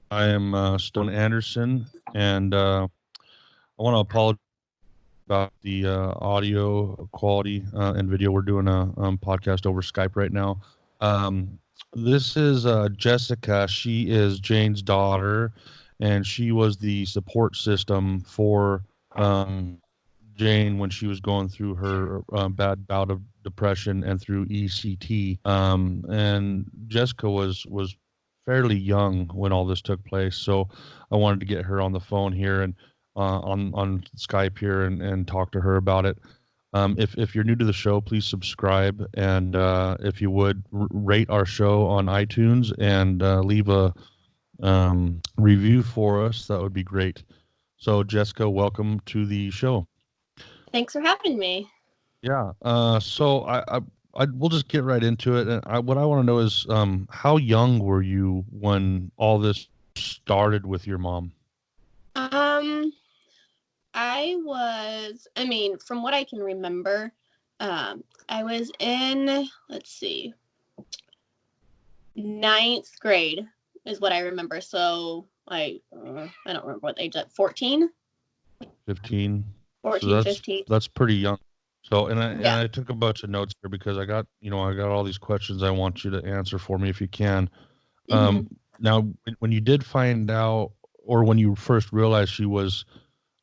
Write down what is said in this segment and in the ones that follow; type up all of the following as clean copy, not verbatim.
I am Stone Anderson, and I want to apologize about the audio quality and video. We're doing a podcast over Skype right now. Um, this is Jessica. She is Jane's daughter, and she was the support system for Jane when she was going through her bad bout of depression and through ECT. And Jessica was fairly young when all this took place, so I wanted to get her on the phone here and on Skype here and talk to her about it. If you're new to the show, please subscribe, and if you would rate our show on iTunes and leave a review for us, that would be great. So, Jessica, welcome to the show. Thanks for having me. Yeah. So we'll just get right into it. And what I want to know is, how young were you when all this started with your mom? Um, from what I can remember, I was in, let's see, ninth grade is what I remember. So I don't remember what age, 14, 15. So 14, 15. that's pretty young. So and Yeah. I took a bunch of notes here because I got all these questions I want you to answer for me if you can. Mm-hmm. Now when you did find out, or when you first realized she was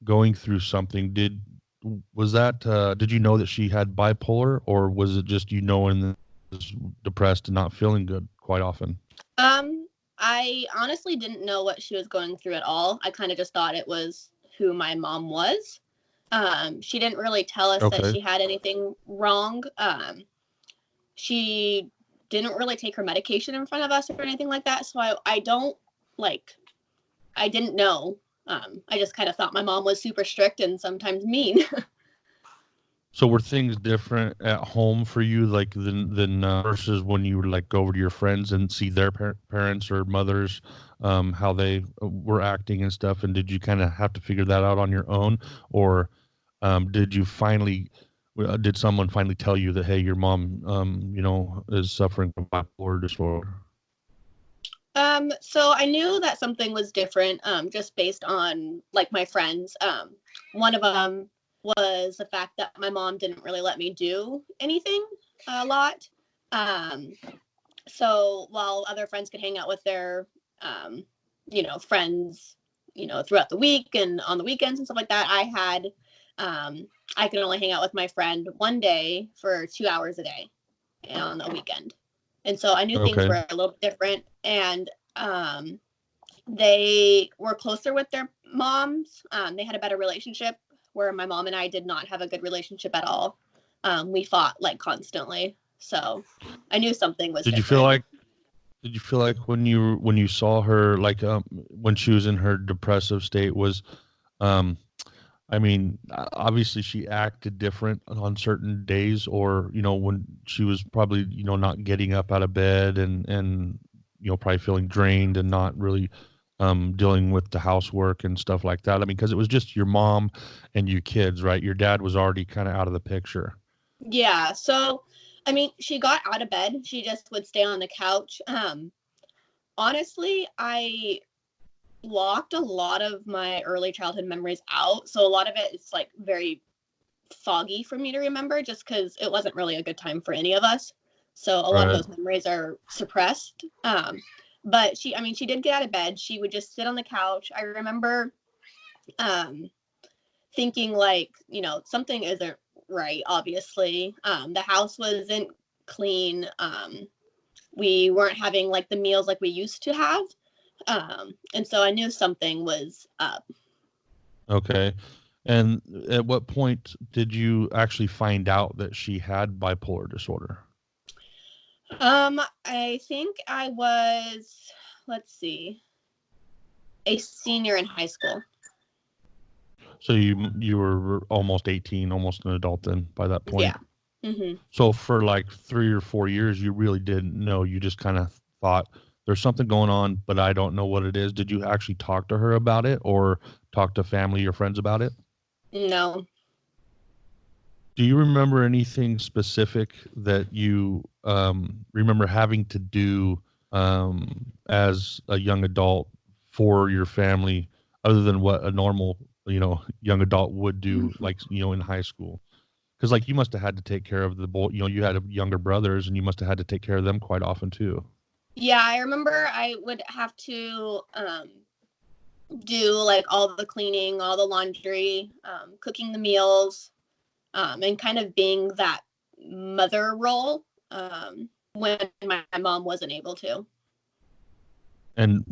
going through something, did you know that she had bipolar, or was it just knowing that she was depressed and not feeling good quite often? I honestly didn't know what she was going through at all. I kind of just thought it was who my mom was. She didn't really tell us that Okay. she had anything wrong. She didn't really take her medication in front of us or anything like that. So I don't like, I didn't know. I just kind of thought my mom was super strict and sometimes mean. So were things different at home for you, like than versus when you would like go over to your friends and see their parents or mothers, how they were acting and stuff? And did you kind of have to figure that out on your own, or did someone finally tell you that, hey, your mom, is suffering from bipolar disorder? So I knew that something was different, just based on like my friends. One of them was the fact that my mom didn't really let me do anything a lot. Um, so while other friends could hang out with their, um, friends, throughout the week and on the weekends and stuff like that, I could only hang out with my friend one day for 2 hours a day on a weekend. And so I knew things Okay. were a little bit different. And they were closer with their moms. They had a better relationship, where my mom and I did not have a good relationship at all. We fought like constantly. So I knew something was Did you feel different. like Did you feel like when you saw her, like when she was in her depressive state, was um I mean, obviously she acted different on certain days, or when she was probably not getting up out of bed and probably feeling drained and not really dealing with the housework and stuff like that. I mean, because it was just your mom and your kids, right? Your dad was already kind of out of the picture. Yeah. So, I mean, she got out of bed. She just would stay on the couch. Honestly, I blocked a lot of my early childhood memories out. So a lot of it is like very foggy for me to remember, just because it wasn't really a good time for any of us. So a lot of Right. those memories are suppressed. But she did get out of bed. She would just sit on the couch. I remember um, thinking like, something isn't right, obviously. The house wasn't clean. We weren't having like the meals like we used to have. And so I knew something was up. Okay. And at what point did you actually find out that she had bipolar disorder? I think I was, let's see, a senior in high school. So you were almost 18, almost an adult then by that Yeah. point. Hmm. So for like 3 or 4 years, you really didn't know. You just kind of thought there's something going on, but I don't know what it is. Did you actually talk to her about it, or talk to family or friends about it? No. Do you remember anything specific that you remember having to do as a young adult for your family other than what a normal, young adult would do, like, in high school? Because like you must have had to take care of the boy, you had younger brothers and you must have had to take care of them quite often too. Yeah, I remember I would have to do like all the cleaning, all the laundry, cooking the meals, and kind of being that mother role when my mom wasn't able to. And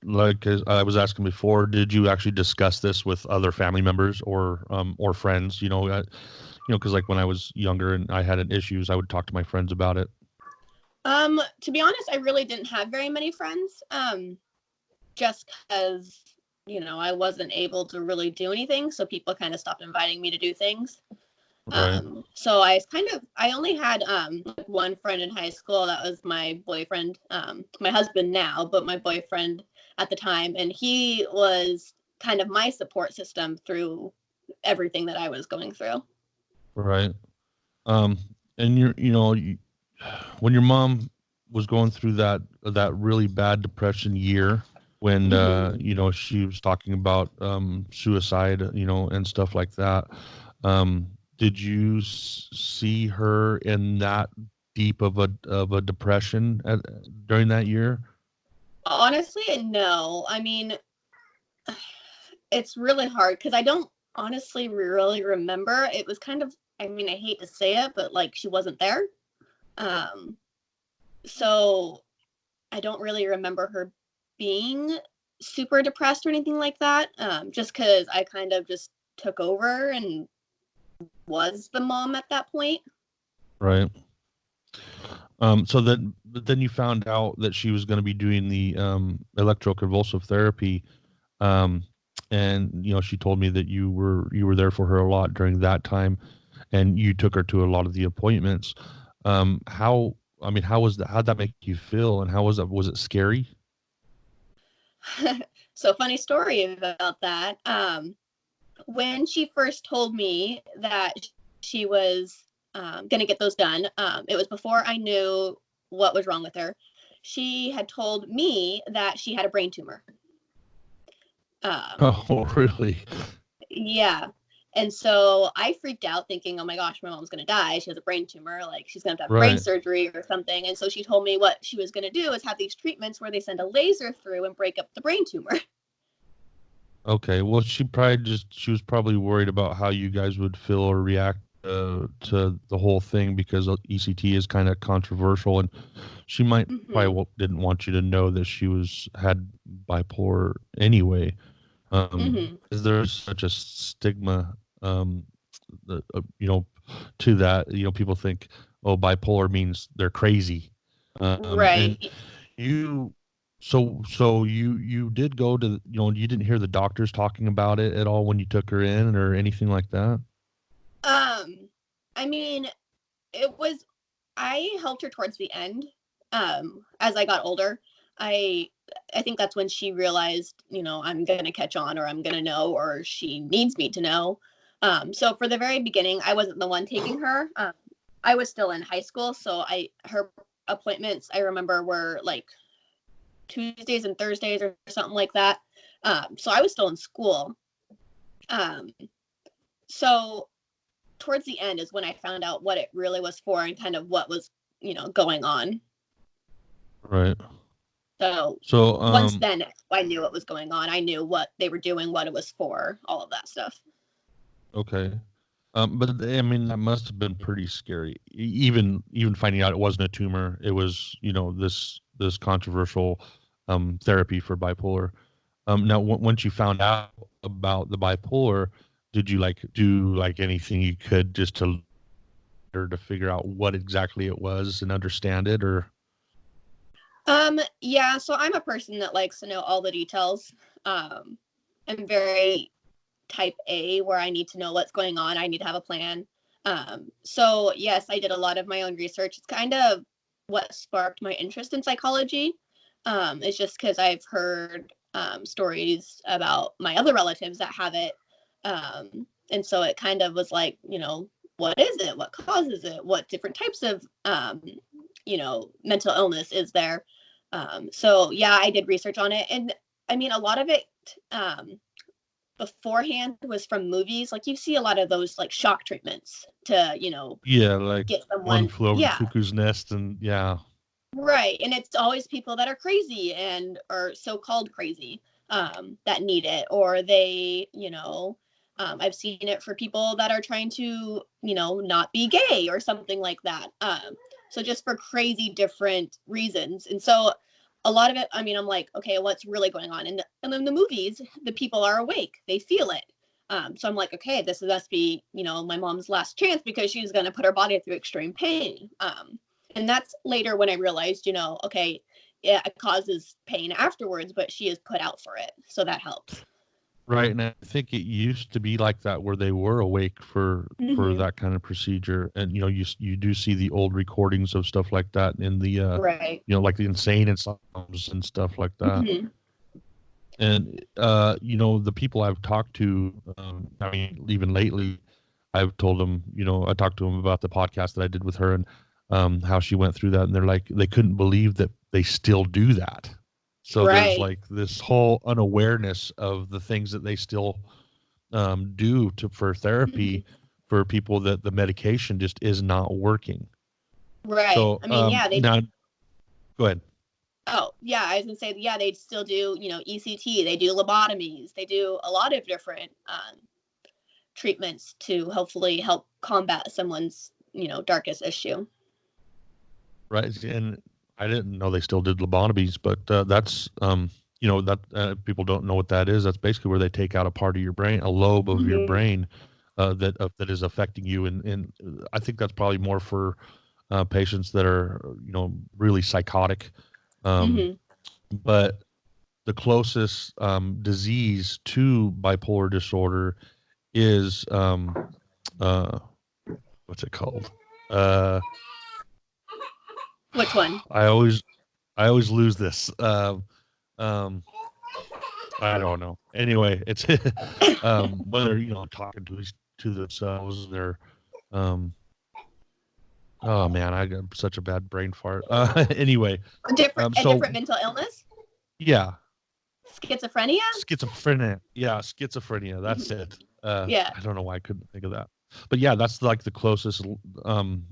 like as I was asking before, did you actually discuss this with other family members or friends? Because like when I was younger and I had issues, I would talk to my friends about it. To be honest, I really didn't have very many friends. Just because I wasn't able to really do anything, so people kind of stopped inviting me to do things. Right. So I only had one friend in high school. That was my boyfriend, my husband now, but my boyfriend at the time, and he was kind of my support system through everything that I was going through. Right. And when your mom was going through that really bad depression year, when she was talking about suicide, and stuff like that, did you see her in that deep of a depression during that year? Honestly, no. I mean, it's really hard because I don't honestly really remember. It was kind of, I mean, I hate to say it, but like she wasn't there. So I don't really remember her being super depressed or anything like that. Just because I kind of just took over and was the mom at that point. Right. But then you found out that she was going to be doing the electroconvulsive therapy, um, and she told me that you were there for her a lot during that time, and you took her to a lot of the appointments. How I mean, how was that? How'd that make you feel, and how was that? Was it scary? So funny story about that. When she first told me that she was going to get those done, it was before I knew what was wrong with her. She had told me that she had a brain tumor. Oh, really? Yeah. And so I freaked out thinking, oh my gosh, my mom's going to die. She has a brain tumor. Like she's going to have brain Right. surgery or something. And so she told me what she was going to do is have these treatments where they send a laser through and break up the brain tumor. Okay. Well, she was probably worried about how you guys would feel or react to the whole thing because ECT is kind of controversial, and she might Mm-hmm. probably didn't want you to know that she had bipolar anyway. Mm-hmm. Is there such a stigma, to that? People think, oh, bipolar means they're crazy. And Right. you, you did go to, you didn't hear the doctors talking about it at all when you took her in or anything like that? I mean, it was, I helped her towards the end. As I got older, I I think that's when she realized, I'm gonna catch on, or I'm gonna know, or she needs me to know. So for the very beginning, I wasn't the one taking her. I was still in high school, so her appointments I remember were like Tuesdays and Thursdays or something like that. So I was still in school. Um, so towards the end is when I found out what it really was for and kind of what was, going on. Right. So So, once then I knew what was going on. I knew what they were doing, what it was for, all of that stuff. okay. But I mean, that must have been pretty scary. Even finding out it wasn't a tumor, it was, this controversial therapy for bipolar. Now, once you found out about the bipolar, did you like do like anything you could just to figure out what exactly it was and understand it, or? Yeah, so I'm a person that likes to know all the details. I'm very type A where I need to know what's going on. I need to have a plan. So yes, I did a lot of my own research. It's kind of what sparked my interest in psychology. It's just because I've heard stories about my other relatives that have it. And so it kind of was like, what is it? What causes it? What different types of, mental illness is there? So yeah, I did research on it. And I mean, a lot of it beforehand was from movies. Like you see a lot of those like shock treatments to, Yeah, like get One someone. Flew Over the Yeah. Cuckoo's Nest, and yeah. Right. And it's always people that are crazy or so-called crazy that need it, or they, I've seen it for people that are trying to, not be gay or something like that. So just for crazy different reasons. And so a lot of it, I mean, I'm like, okay, what's really going on? And in the movies, the people are awake. They feel it. So I'm like, okay, this must be, my mom's last chance because she's going to put her body through extreme pain. And that's later when I realized, okay, yeah, it causes pain afterwards, but she is put out for it. So that helps. Right, and I think it used to be like that where they were awake for Mm-hmm. that kind of procedure, and you do see the old recordings of stuff like that in the Right. like the insane asylums and stuff like that. Mm-hmm. And the people I've talked to, I mean, even lately, I've told them, I talked to them about the podcast that I did with her and how she went through that, and they're like, they couldn't believe that they still do that. So there's Right. like this whole unawareness of the things that they still do for therapy Mm-hmm. for people that the medication just is not working. Right. So I mean, yeah, they, now, go ahead. oh, yeah, I was gonna say, yeah, they still do, ECT, they do lobotomies, they do a lot of different treatments to hopefully help combat someone's, darkest issue. Right, and I didn't know they still did lobotomies, but that's that people don't know what that is. That's basically where they take out a part of your brain, a lobe of your Mm-hmm. brain that is affecting you, and I think that's probably more for patients that are really psychotic. Um, Mm-hmm. but the closest disease to bipolar disorder is uh, what's it called? Uh, Which one? I always I always lose this. Um, I don't know. Anyway, it's when they're talking to themselves, they're um. Oh man, I got such a bad brain fart. Anyway, A so different mental illness? yeah, Schizophrenia? schizophrenia. Yeah, schizophrenia. Mm-hmm. That's it. Yeah. I don't know why I couldn't think of that. But yeah, that's like the closest um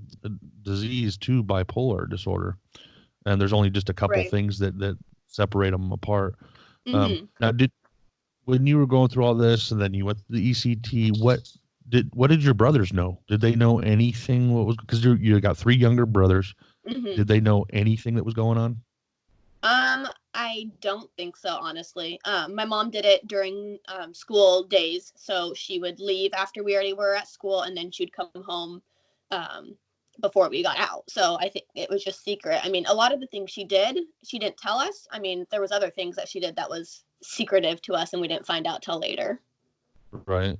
disease to bipolar disorder, and there's only just a couple Right. things that separate them apart. Mm-hmm. Now, when you were going through all this, and then you went to the ECT, what did your brothers know? Did they know anything? What was, because you got three younger brothers? Mm-hmm. Did they know anything that was going on? I don't think so, honestly. My mom did it during school days, so she would leave after we already were at school, and then she'd come home um, before we got out. So I think it was just secret. I mean, a lot of the things she didn't tell us. I mean, there was other things that she did that was secretive to us, and we didn't find out till later. Right.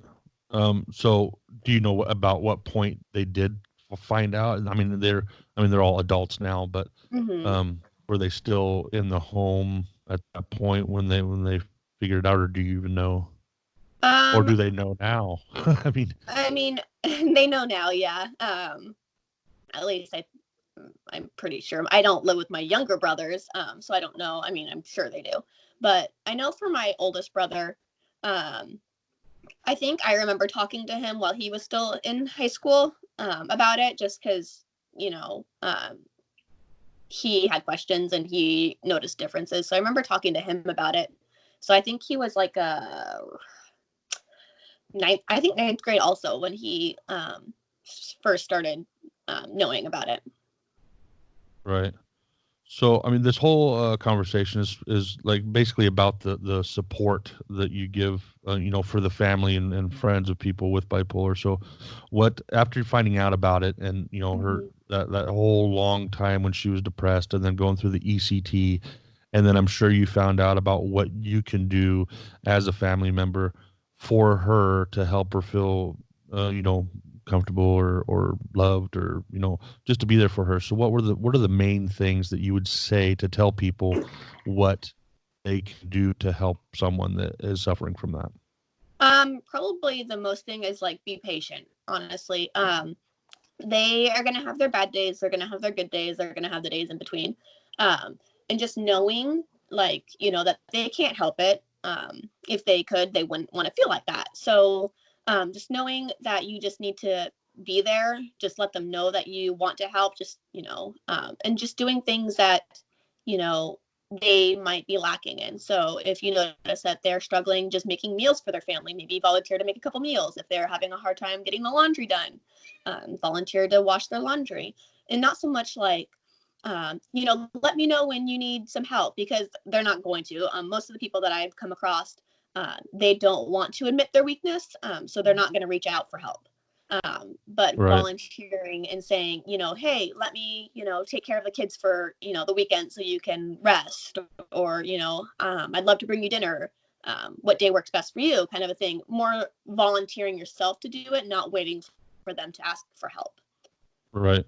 So do you know about what point they did find out? I mean they're all adults now, but Mm-hmm. were they still in the home at that point when they figured it out, or do you even know? Or Um, do they know now? I mean, I mean, they know now, yeah. At least I'm pretty sure. I don't live with my younger brothers, so I don't know. I mean, I'm sure they do, but I know for my oldest brother, um, I think I remember talking to him while he was still in high school about it, just because you know he had questions and he noticed differences. So I remember talking to him about it. So I think he was like a ninth grade also when he first started knowing about it. right. So, I mean, this whole conversation is like basically about the support that you give, for the family and friends of people with bipolar. So, what after finding out about it, and her Mm-hmm. that whole long time when she was depressed, and then going through the ECT, and then I'm sure you found out about what you can do as a family member for her to help her feel, comfortable or loved, or just to be there for her. So what are the main things that you would say to tell people what they can do to help someone that is suffering from that? Probably the most thing is like be patient, honestly. They are gonna have their bad days, they're gonna have their good days, they're gonna have the days in between. And just knowing like, you know, that they can't help it. If they could, they wouldn't want to feel like that. So just knowing that you just need to be there, just let them know that you want to help, just, you know, and just doing things that, you know, they might be lacking in. So if you notice that they're struggling just making meals for their family, maybe volunteer to make a couple meals. If they're having a hard time getting the laundry done, volunteer to wash their laundry. And not so much like, you know, let me know when you need some help, because they're not going to. Most of the people that I've come across, they don't want to admit their weakness, so they're not going to reach out for help. But Right. volunteering and saying, you know, hey, let me, you know, take care of the kids for, you know, the weekend so you can rest, or, you know, I'd love to bring you dinner. What day works best for you, kind of a thing. More volunteering yourself to do it, not waiting for them to ask for help. Right.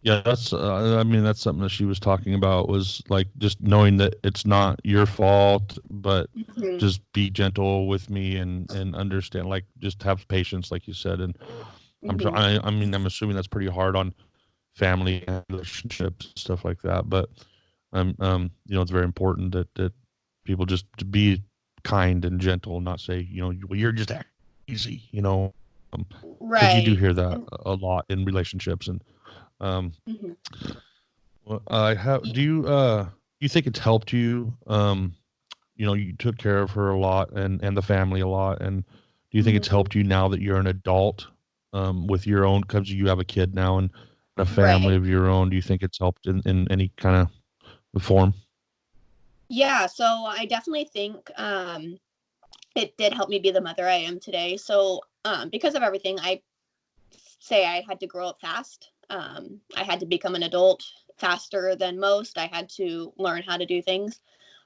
Yeah, that's I mean that's something that she was talking about, was like just knowing that it's not your fault, but Mm-hmm. just be gentle with me and understand, like just have patience like you said. And I'm sure Mm-hmm. I mean I'm assuming that's pretty hard on family and relationships and stuff like that, but you know, it's very important that people just to be kind and gentle and not say, you know, well, you're just acting easy, you know, because you do Right. hear that And, a lot in relationships. And um mm-hmm. well, I have. Do you think it's helped you? You know, you took care of her a lot and the family a lot, and do you think it's Mm-hmm. helped you now that you're an adult, with your own? Because you have a kid now and a family Right. of your own. Do you think it's helped in any kind of form? Yeah. So I definitely think it did help me be the mother I am today. So because of everything, I say I had to grow up fast. I had to become an adult faster than most. I had to learn how to do things.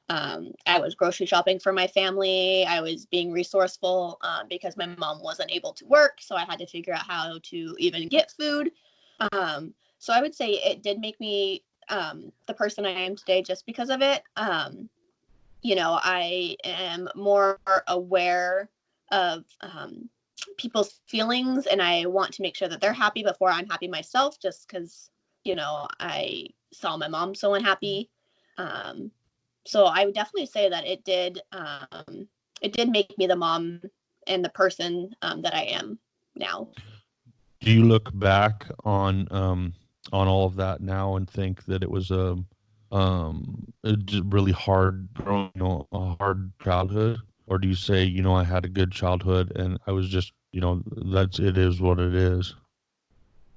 I was grocery shopping for my family. I was being resourceful because my mom wasn't able to work. So I had to figure out how to even get food. So I would say it did make me the person I am today just because of it. You know, I am more aware of people's feelings, and I want to make sure that they're happy before I'm happy myself, just because, you know, I saw my mom so unhappy. Um, so I would definitely say that it did make me the mom and the person that I am now. Do you look back on all of that now and think that it was a really hard growing, you know, a hard childhood, or do you say, you know, I had a good childhood and I was just, you know, that's it is what it is?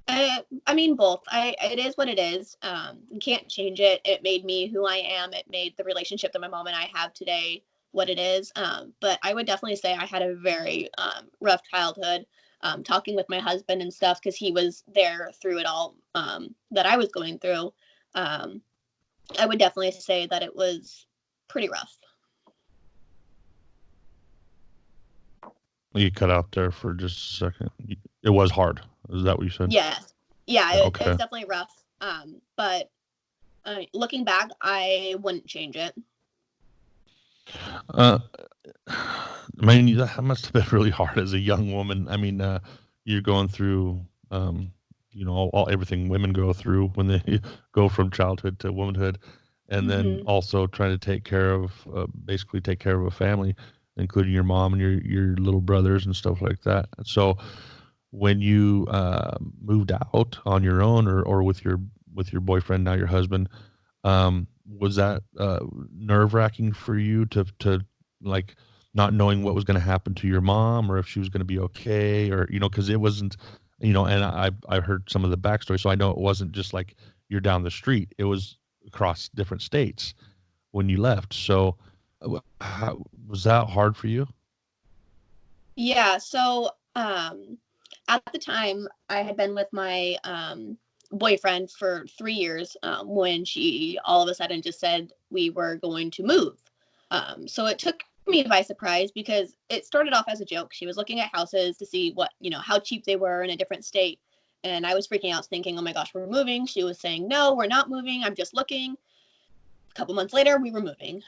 I mean, both. It is what it is. You can't change it. It made me who I am. It made the relationship that my mom and I have today what it is. But I would definitely say I had a very rough childhood. Talking with my husband and stuff, because he was there through it all that I was going through. Um, I would definitely say that it was pretty rough. You cut out there for just a second. It was hard. Is that what you said? Yes. Yeah, Yeah, it's okay. definitely rough. But looking back, I wouldn't change it. Uh, I mean, that must have been really hard as a young woman. I mean, you're going through, um, you know, all everything women go through when they go from childhood to womanhood, and then Hmm. also trying to take care of, basically take care of a family, including your mom and your little brothers and stuff like that. So, when you moved out on your own, or with your boyfriend, now your husband, was that nerve wracking for you to like not knowing what was going to happen to your mom, or if she was going to be okay, or you know, because it wasn't, you know, and I heard some of the backstory, so I know it wasn't just like you're down the street; it was across different states when you left. So, was that hard for you? Yeah, so at the time I had been with my boyfriend for 3 years when she all of a sudden just said we were going to move. So it took me by surprise because it started off as a joke. She was looking at houses to see what, you know, how cheap they were in a different state. And I was freaking out thinking, oh my gosh, we're moving. She was saying, no, we're not moving. I'm just looking. A couple months later, we were moving.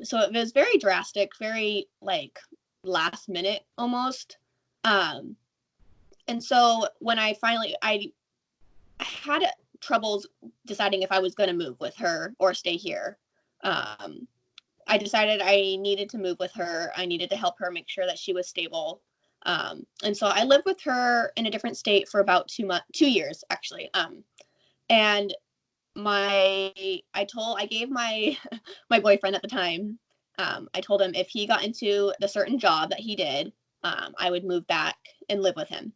So it was very drastic, very like last minute almost. Um, and so when I had troubles deciding if I was going to move with her or stay here. I decided I needed to move with her. I needed to help her make sure that she was stable. And so I lived with her in a different state for about 2 years, actually. And I gave my my boyfriend at the time, I told him if he got into the certain job that he did, I would move back and live with him.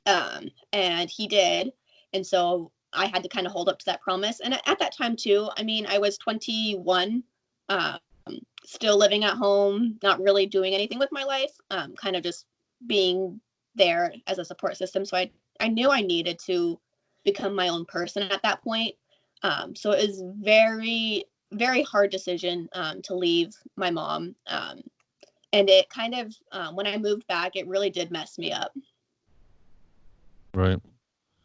And he did. And so I had to kind of hold up to that promise. And at that time too, I mean, I was 21, um, still living at home, not really doing anything with my life, kind of just being there as a support system. So I knew I needed to become my own person at that point. So it was very, very hard decision to leave my mom. And it kind of, when I moved back, it really did mess me up. Right.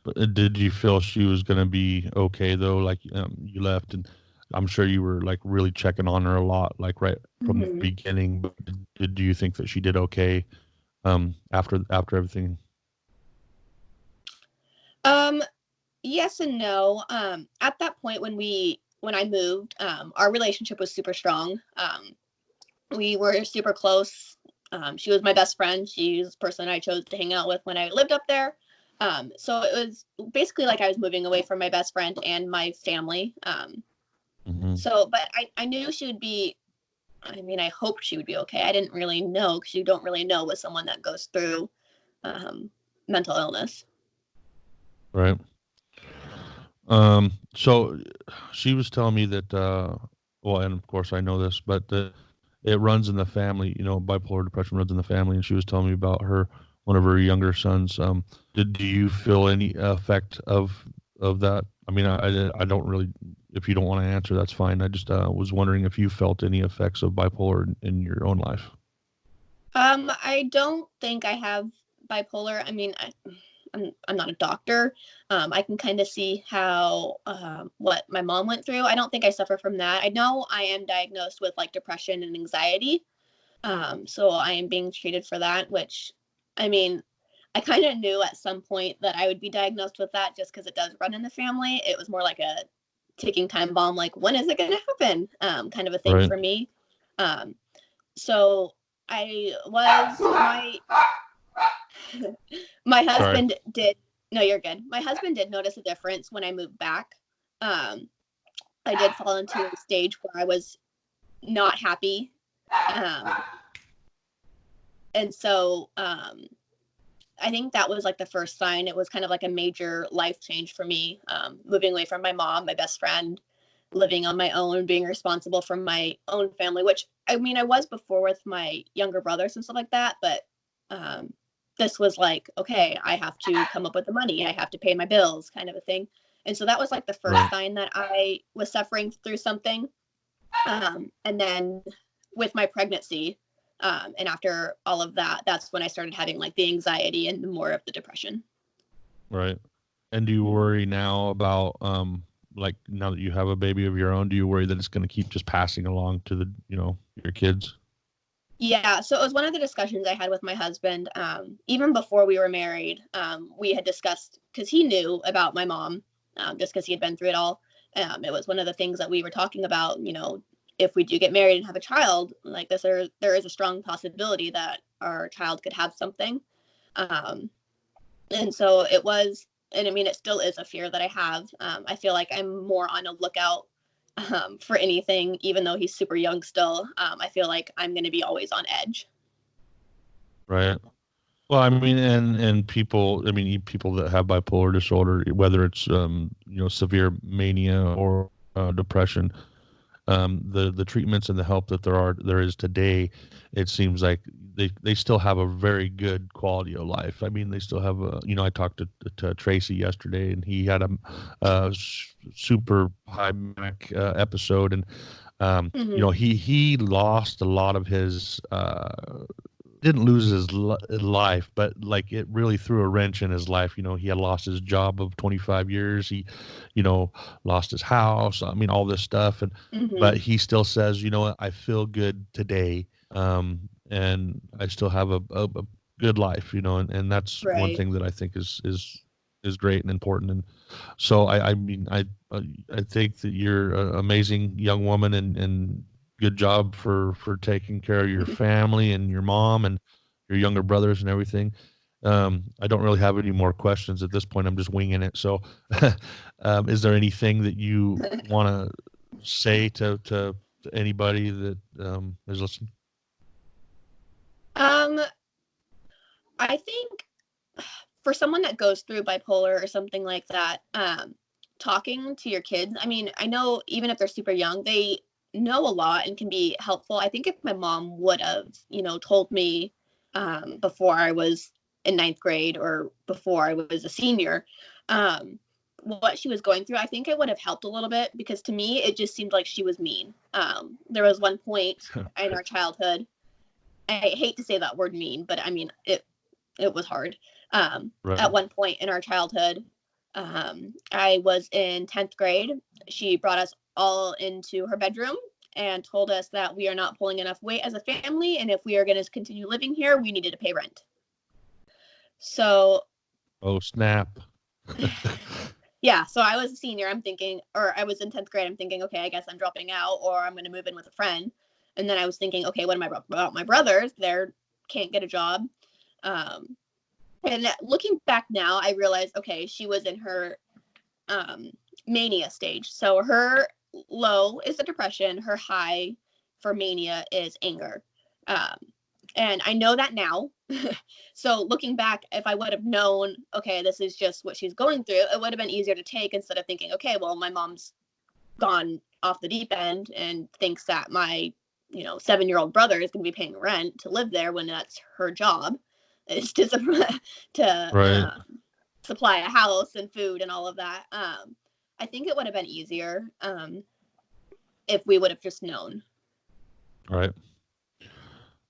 But did you feel she was going to be okay though? Like you left, and I'm sure you were like really checking on her a lot, like right from the beginning. But do you think that she did okay after everything? Yes and no. At that point when I moved, our relationship was super strong. We were super close. She was my best friend. She's the person I chose to hang out with when I lived up there. So it was basically like I was moving away from my best friend and my family. So, but I knew she would be, I mean, I hoped she would be okay. I didn't really know, because you don't really know with someone that goes through mental illness. Right. So she was telling me that, well, and of course I know this, but it runs in the family, bipolar depression runs in the family. And she was telling me about one of her younger sons. Do you feel any effect of that? I mean, I don't really, if you don't want to answer, that's fine. I just was wondering if you felt any effects of bipolar in your own life. I don't think I have bipolar. I mean, I'm not a doctor. I can kind of see how what my mom went through. I don't think I suffer from that. I know I am diagnosed with like depression and anxiety. So I am being treated for that, which, I mean, I kind of knew at some point that I would be diagnosed with that just because it does run in the family. It was more like a ticking time bomb, like, when is it going to happen? Kind of a thing for me. So I was my husband did. No, you're good. My husband did notice a difference when I moved back. I did fall into a stage where I was not happy. And so I think that was like the first sign. It was kind of like a major life change for me, moving away from my mom, my best friend, living on my own, being responsible for my own family, which, I mean, I was before with my younger brothers and stuff like that. But this was like, okay, I have to come up with the money. I have to pay my bills, kind of a thing. And so that was like the first sign that I was suffering through something. And then with my pregnancy, and after all of that, that's when I started having like the anxiety and more of the depression. Right. And do you worry now about, like now that you have a baby of your own, do you worry that it's going to keep just passing along to the, your kids? Yeah. So it was one of the discussions I had with my husband. Even before we were married, we had discussed, because he knew about my mom, just because he had been through it all. It was one of the things that we were talking about, if we do get married and have a child like this, there is a strong possibility that our child could have something. And so it was, and I mean, it still is a fear that I have. I feel like I'm more on a lookout for anything, even though he's super young still. I feel like I'm going to be always on edge. Right. Well, I mean, and people that have bipolar disorder, whether it's, severe mania or depression, the treatments and the help that there is today, it seems like they still have a very good quality of life. I mean, they still have I talked to Tracy yesterday, and he had a super high manic episode, and he lost a lot of his didn't lose his life, but like it really threw a wrench in his life. He had lost his job of 25 years. He, lost his house. I mean, all this stuff. But he still says, I feel good today. And I still have a good life, and that's one thing that I think is great and important. And so I mean, I I think that you're an amazing young woman, and good job for taking care of your family and your mom and your younger brothers and everything. I don't really have any more questions at this point. I'm just winging it. So, is there anything that you want to say to anybody that is listening? Um, I think for someone that goes through bipolar or something like that, talking to your kids, I mean, I know even if they're super young, they know a lot and can be helpful. I think if my mom would have, told me before I was in ninth grade or before I was a senior, what she was going through, I think it would have helped a little bit, because to me, it just seemed like she was mean. There was one point in our childhood, I hate to say that word mean, but I mean, it was hard. Right. At one point in our childhood, I was in 10th grade. She brought us all into her bedroom and told us that we are not pulling enough weight as a family, and if we are going to continue living here, we needed to pay rent. So, Oh, snap. yeah, so I was a senior. I'm thinking, or I was in 10th grade. I'm thinking, okay, I guess I'm dropping out, or I'm going to move in with a friend. And then I was thinking, okay, what am I about my brothers? They can't get a job. And looking back now, I realized, okay, she was in her mania stage. So her low is the depression. Her high for mania is anger. And I know that now. So looking back, if I would have known, okay, this is just what she's going through, it would have been easier to take, instead of thinking, okay, well, my mom's gone off the deep end and thinks that my 7-year-old brother is going to be paying rent to live there, when that's her job, is to Right. supply a house and food and all of that. I think it would have been easier if we would have just known. Right.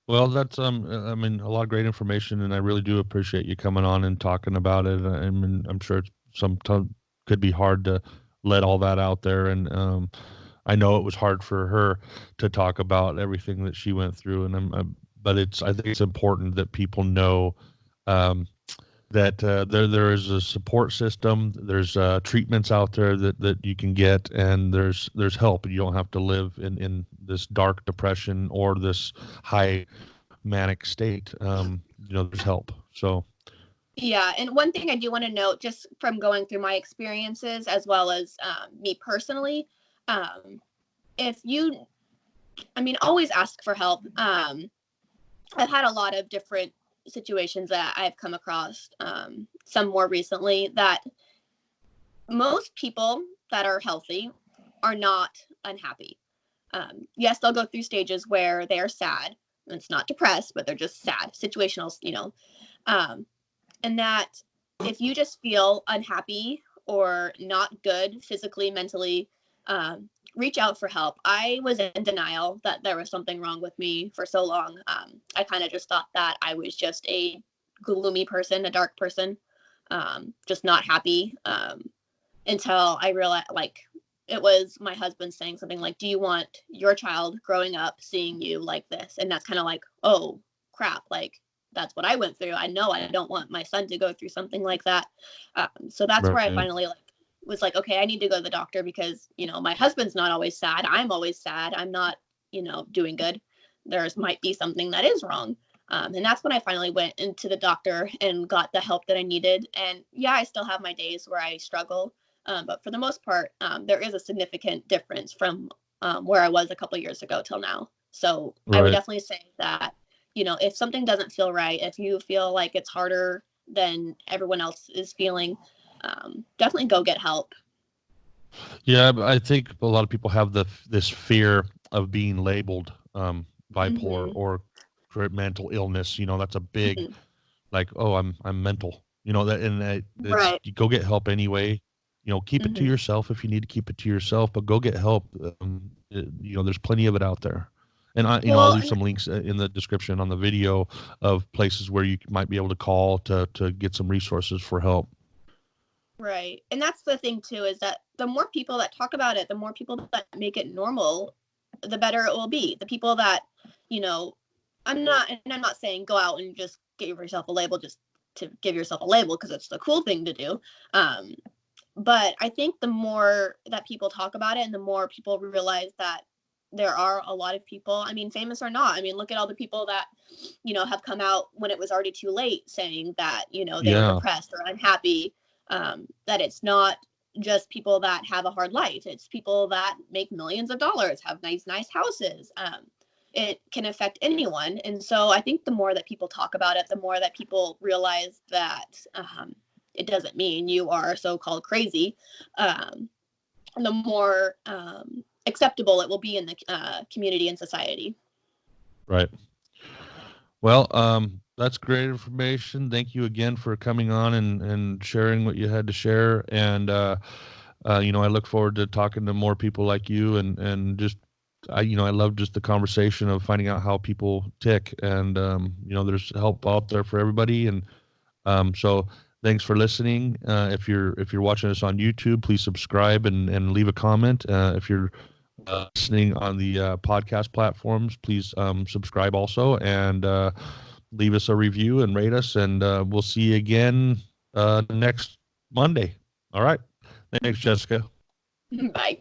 Well, that's I mean, a lot of great information, and I really do appreciate you coming on and talking about it. I mean, I'm sure it's sometimes could be hard to let all that out there, and I know it was hard for her to talk about everything that she went through, and but I think it's important that people know that there is a support system. There's treatments out there that you can get, and there's help. You don't have to live in this dark depression or this high manic state. There's help. So Yeah, and one thing I do want to note, just from going through my experiences as well as me personally, if you, I mean, always ask for help. I've had a lot of different situations that I've come across, some more recently, that most people that are healthy are not unhappy. Yes, they'll go through stages where they are sad. It's not depressed, but they're just sad, situational, and that if you just feel unhappy or not good physically, mentally, reach out for help. I was in denial that there was something wrong with me for so long. I kind of just thought that I was just a gloomy person, a dark person, just not happy, until I realized, like, it was my husband saying something like, do you want your child growing up seeing you like this? And that's kind of like, oh crap, like, that's what I went through. I know I don't want my son to go through something like that. So that's where I right. finally was like, okay, I need to go to the doctor, because my husband's not always sad. I'm always sad. I'm not doing good. There's might be something that is wrong. And that's when I finally went into the doctor and got the help that I needed. And yeah, I still have my days where I struggle. But for the most part, there is a significant difference from where I was a couple years ago till now. So I would Right. definitely say that, if something doesn't feel right, if you feel like it's harder than everyone else is feeling, definitely go get help. Yeah, but I think a lot of people have this fear of being labeled bipolar Mm-hmm. or mental illness. That's a big, Mm-hmm. like, oh, I'm mental. It's Right. you go get help anyway. Keep it to Mm-hmm. yourself if you need to keep it to yourself, but go get help. There's plenty of it out there. And I'll Well, leave some links in the description on the video of places where you might be able to call to get some resources for help. right. And that's the thing too, is that the more people that talk about it, the more people that make it normal, the better it will be. The people that, you know, I'm not saying go out and just give yourself a label just to give yourself a label, because it's the cool thing to do. But I think the more that people talk about it and the more people realize that there are a lot of people, I mean, famous or not, I mean, look at all the people that, have come out when it was already too late saying that, they were Yeah. depressed or unhappy, that it's not just people that have a hard life. It's people that make millions of dollars, have nice houses. It can affect anyone. And so I think the more that people talk about it, the more that people realize that it doesn't mean you are so-called crazy, the more acceptable it will be in the community and society. Right. Well, that's great information. Thank you again for coming on and sharing what you had to share. And, I look forward to talking to more people like you and just, I love just the conversation of finding out how people tick. And, there's help out there for everybody. And so thanks for listening. If you're watching us on YouTube, please subscribe and leave a comment. If you're listening on the podcast platforms, please subscribe also and leave us a review and rate us. And we'll see you again next Monday. All right. Thanks, Jessica. Bye.